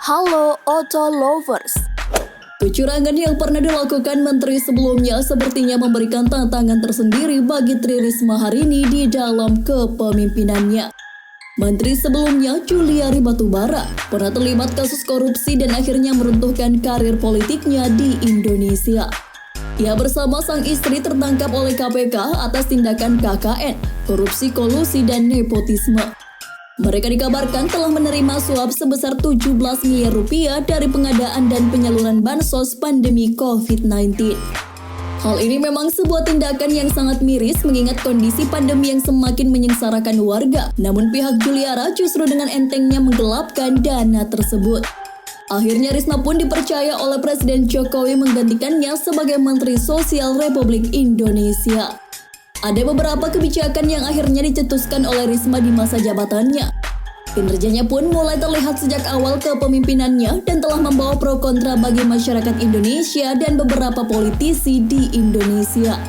Halo Auto Lovers. Kecurangan yang pernah dilakukan menteri sebelumnya sepertinya memberikan tantangan tersendiri bagi Tri Risma hari ini di dalam kepemimpinannya. Menteri sebelumnya, Juliari Batubara, pernah terlibat kasus korupsi dan akhirnya meruntuhkan karir politiknya di Indonesia. Ia bersama sang istri tertangkap oleh KPK atas tindakan KKN, korupsi kolusi dan nepotisme. Mereka dikabarkan telah menerima suap sebesar 17 miliar rupiah dari pengadaan dan penyaluran bansos pandemi COVID-19. Hal ini memang sebuah tindakan yang sangat miris mengingat kondisi pandemi yang semakin menyengsarakan warga. Namun pihak Juliara justru dengan entengnya menggelapkan dana tersebut. Akhirnya Risma pun dipercaya oleh Presiden Jokowi menggantikannya sebagai Menteri Sosial Republik Indonesia. Ada beberapa kebijakan yang akhirnya dicetuskan oleh Risma di masa jabatannya. Kinerjanya pun mulai terlihat sejak awal kepemimpinannya dan telah membawa pro kontra bagi masyarakat Indonesia dan beberapa politisi di Indonesia.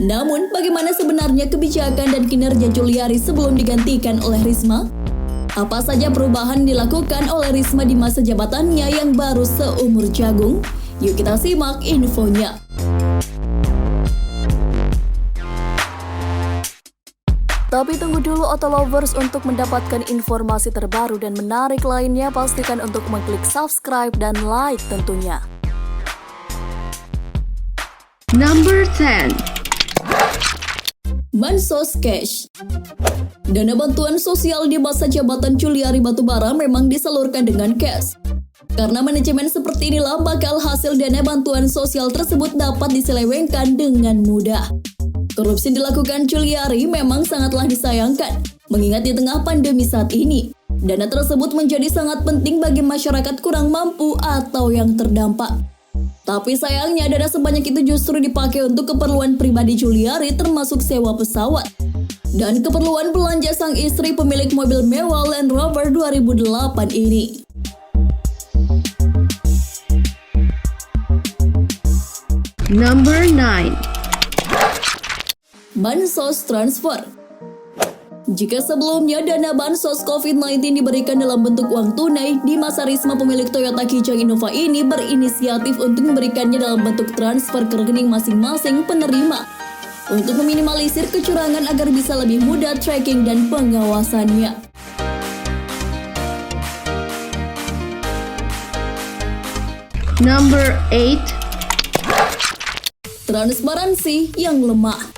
Namun, bagaimana sebenarnya kebijakan dan kinerja Juliari sebelum digantikan oleh Risma? Apa saja perubahan dilakukan oleh Risma di masa jabatannya yang baru seumur jagung? Yuk kita simak infonya. Tapi tunggu dulu Auto Lovers, untuk mendapatkan informasi terbaru dan menarik lainnya pastikan untuk mengklik subscribe dan like tentunya. Number 10. Bansos Cash. Dana bantuan sosial di masa jabatan Juliari Batubara memang disalurkan dengan cash. Karena manajemen seperti inilah bakal hasil dana bantuan sosial tersebut dapat diselewengkan dengan mudah. Korupsi dilakukan Juliari memang sangatlah disayangkan, mengingat di tengah pandemi saat ini, dana tersebut menjadi sangat penting bagi masyarakat kurang mampu atau yang terdampak. Tapi sayangnya dana sebanyak itu justru dipakai untuk keperluan pribadi Juliari termasuk sewa pesawat dan keperluan belanja sang istri pemilik mobil mewah Land Rover 2008 ini. Number 9. Bansos transfer. Jika sebelumnya dana bansos COVID-19 diberikan dalam bentuk uang tunai, di masa Risma pemilik Toyota Kijang Innova ini berinisiatif untuk memberikannya dalam bentuk transfer ke rekening masing-masing penerima untuk meminimalisir kecurangan agar bisa lebih mudah tracking dan pengawasannya. Number 8. Transparansi yang lemah.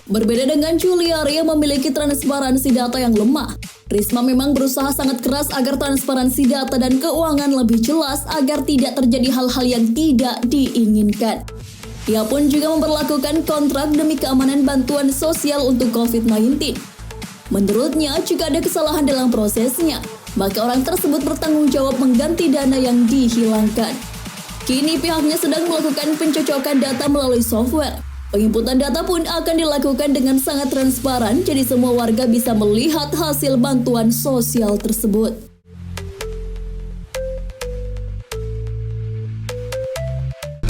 Berbeda dengan Juliari yang memiliki transparansi data yang lemah, Risma memang berusaha sangat keras agar transparansi data dan keuangan lebih jelas agar tidak terjadi hal-hal yang tidak diinginkan. Ia pun juga memperlakukan kontrak demi keamanan bantuan sosial untuk COVID-19. Menurutnya, jika ada kesalahan dalam prosesnya, maka orang tersebut bertanggung jawab mengganti dana yang dihilangkan. Kini pihaknya sedang melakukan pencocokan data melalui software. Penginputan data pun akan dilakukan dengan sangat transparan, jadi semua warga bisa melihat hasil bantuan sosial tersebut.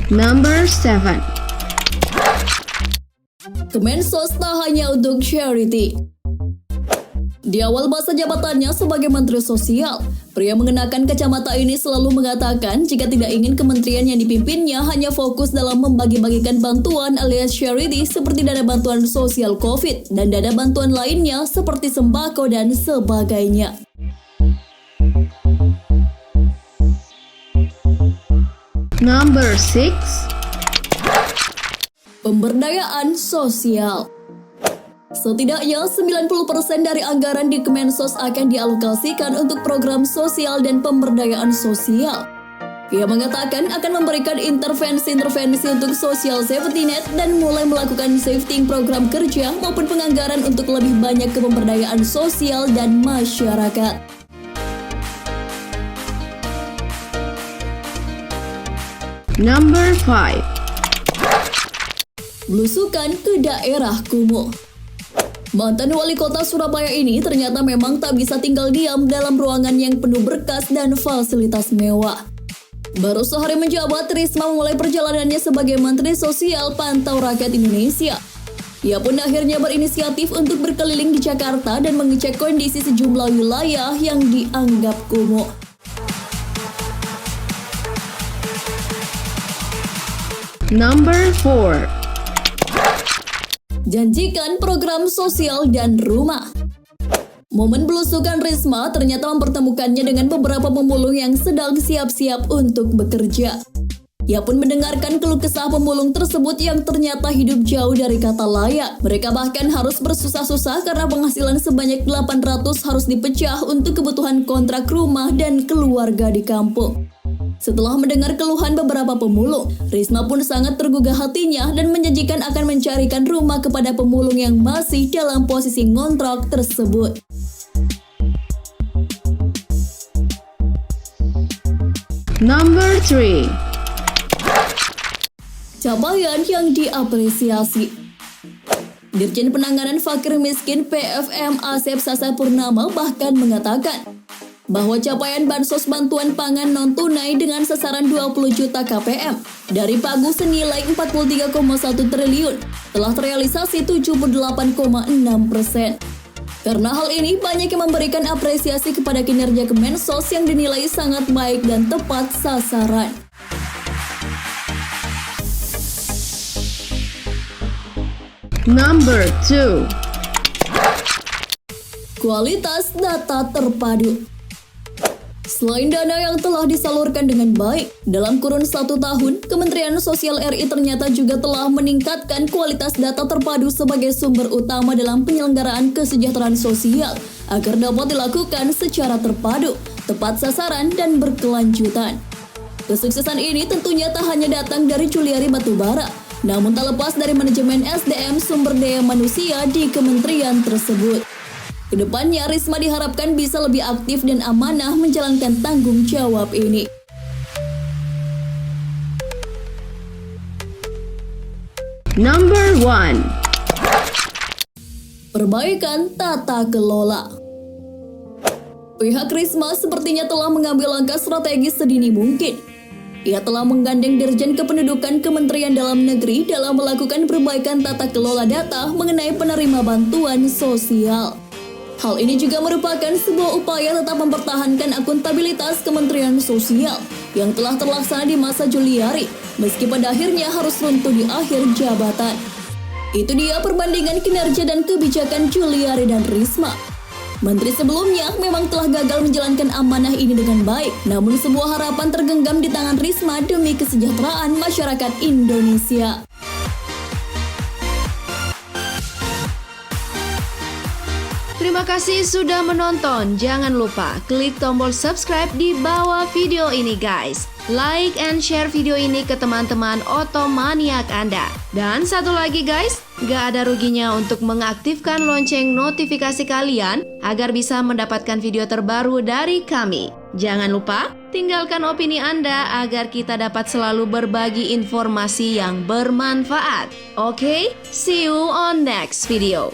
Number 7. Kemensos tak hanya untuk charity. Di awal masa jabatannya sebagai Menteri Sosial, pria mengenakan kacamata ini selalu mengatakan jika tidak ingin kementerian yang dipimpinnya hanya fokus dalam membagi-bagikan bantuan alias charity seperti dana bantuan sosial COVID dan dana bantuan lainnya seperti sembako dan sebagainya. Number 6. Pemberdayaan sosial. Setidaknya 90% dari anggaran di Kemensos akan dialokasikan untuk program sosial dan pemberdayaan sosial. Ia mengatakan akan memberikan intervensi-intervensi untuk social safety net dan mulai melakukan safety program kerja maupun penganggaran untuk lebih banyak ke pemberdayaan sosial dan masyarakat. Number 5. Belusukan ke daerah kumuh. Mantan wali kota Surabaya ini ternyata memang tak bisa tinggal diam dalam ruangan yang penuh berkas dan fasilitas mewah. Baru sehari menjabat, Risma memulai perjalanannya sebagai Menteri Sosial Pantau Rakyat Indonesia. Ia pun akhirnya berinisiatif untuk berkeliling di Jakarta dan mengecek kondisi sejumlah wilayah yang dianggap kumuh. Number 4. Janjikan program sosial dan rumah. Momen belusukan Risma ternyata mempertemukannya dengan beberapa pemulung yang sedang siap-siap untuk bekerja. Ia pun mendengarkan keluh kesah pemulung tersebut yang ternyata hidup jauh dari kata layak. Mereka bahkan harus bersusah-susah karena penghasilan sebanyak 800 harus dipecah untuk kebutuhan kontrak rumah dan keluarga di kampung. Setelah mendengar keluhan beberapa pemulung, Risma pun sangat tergugah hatinya dan menjanjikan akan mencarikan rumah kepada pemulung yang masih dalam posisi ngontrak tersebut. Number 3. Capaian yang diapresiasi. Dirjen Penanganan Fakir Miskin PFM Asep Sasa Purnama bahkan mengatakan bahwa capaian bansos bantuan pangan non-tunai dengan sasaran 20 juta KPM dari pagu senilai 43,1 triliun telah terrealisasi 78,6%. Karena hal ini banyak yang memberikan apresiasi kepada kinerja Kemensos yang dinilai sangat baik dan tepat sasaran. Number 2. Kualitas data terpadu. Selain dana yang telah disalurkan dengan baik, dalam kurun 1 tahun, Kementerian Sosial RI ternyata juga telah meningkatkan kualitas data terpadu sebagai sumber utama dalam penyelenggaraan kesejahteraan sosial agar dapat dilakukan secara terpadu, tepat sasaran, dan berkelanjutan. Kesuksesan ini tentunya tak hanya datang dari Juliari Batubara, namun tak lepas dari manajemen SDM sumber daya manusia di kementerian tersebut. Kedepannya, Risma diharapkan bisa lebih aktif dan amanah menjalankan tanggung jawab ini. Number 1. Perbaikan tata kelola. Pihak Risma sepertinya telah mengambil langkah strategis sedini mungkin. Ia telah menggandeng Dirjen Kependudukan Kementerian Dalam Negeri dalam melakukan perbaikan tata kelola data mengenai penerima bantuan sosial. Hal ini juga merupakan sebuah upaya tetap mempertahankan akuntabilitas Kementerian Sosial yang telah terlaksana di masa Juliari, meski pada akhirnya harus runtuh di akhir jabatan. Itu dia perbandingan kinerja dan kebijakan Juliari dan Risma. Menteri sebelumnya memang telah gagal menjalankan amanah ini dengan baik, namun sebuah harapan tergenggam di tangan Risma demi kesejahteraan masyarakat Indonesia. Terima kasih sudah menonton. Jangan lupa klik tombol subscribe di bawah video ini guys. Like and share video ini ke teman-teman otomaniak Anda. Dan satu lagi guys, gak ada ruginya untuk mengaktifkan lonceng notifikasi kalian agar bisa mendapatkan video terbaru dari kami. Jangan lupa tinggalkan opini Anda agar kita dapat selalu berbagi informasi yang bermanfaat. Oke, see you on next video.